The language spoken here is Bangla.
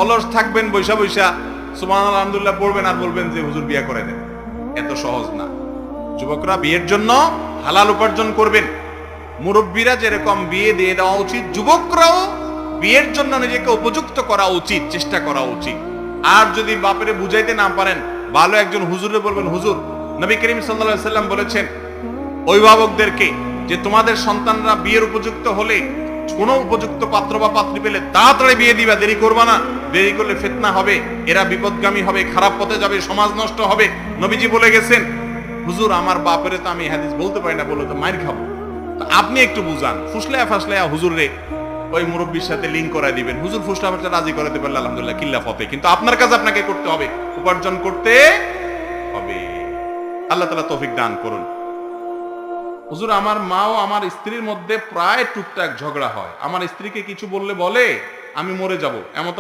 অলস থাকবেন বৈশা বৈশা সুবহানাল্লাহ আলহামদুলিল্লাহ পড়বেন আর বলবেন যে হুজুর বিয়ে করে দেন। এত সহজ না। যুবকরা বিয়ের জন্য হালাল উপার্জন করবেন। মুরব্বীরা যেরকম বিয়ে দিয়ে দেওয়া উচিত, যুবকরাও বিয়ের জন্য নিজেকে উপযুক্ত করা উচিত, চেষ্টা করা উচিত। আর যদি বাপেরে বুঝাইতে না পারেন, ভালো একজন হুজুরে বলবেন, হুজুর নবী করিম সাল্লাল্লাহু আলাইহি সাল্লাম বলেছেন অভিভাবকদেরকে যে তোমাদের সন্তানরা বিয়ের উপযুক্ত হলে, কোন উপযুক্ত পাত্র বা পাত্রী পেলে তাড়াতাড়ি বিয়ে দিবা, দেরি করবা না, দেরি করলে ফিতনা হবে, এরা বিপদগামী হবে, খারাপ পথে যাবে, সমাজ নষ্ট হবে। নবীজি বলে গেছেন। হুজুর আমার বাপেরে তো আমি হাদিস বলতে পারি না, বলে তো মাইর খাবো, তো আপনি একটু বুঝান। ফুসলায়া ফাসলায়া হুজুর রে ওই মুরব্বীর সাথে লিঙ্ক করায় দিবেন। হুজুর ফুসলা ফাসলা রাজি করাতে পারলে আলহামদুলিল্লাহ কিল্লা ফতে, কিন্তু আপনার কাজ আপনাকে করতে হবে, উপার্জন করতে হবে। আল্লাহ তাআলা তৌফিক দান করুন। হুজুর আমার মা ও আমার স্ত্রীর মধ্যে প্রায় টুকটাক ঝগড়া হয়, আমার স্ত্রীকে কিছু বললে বলে আমি মরে যাব, এমন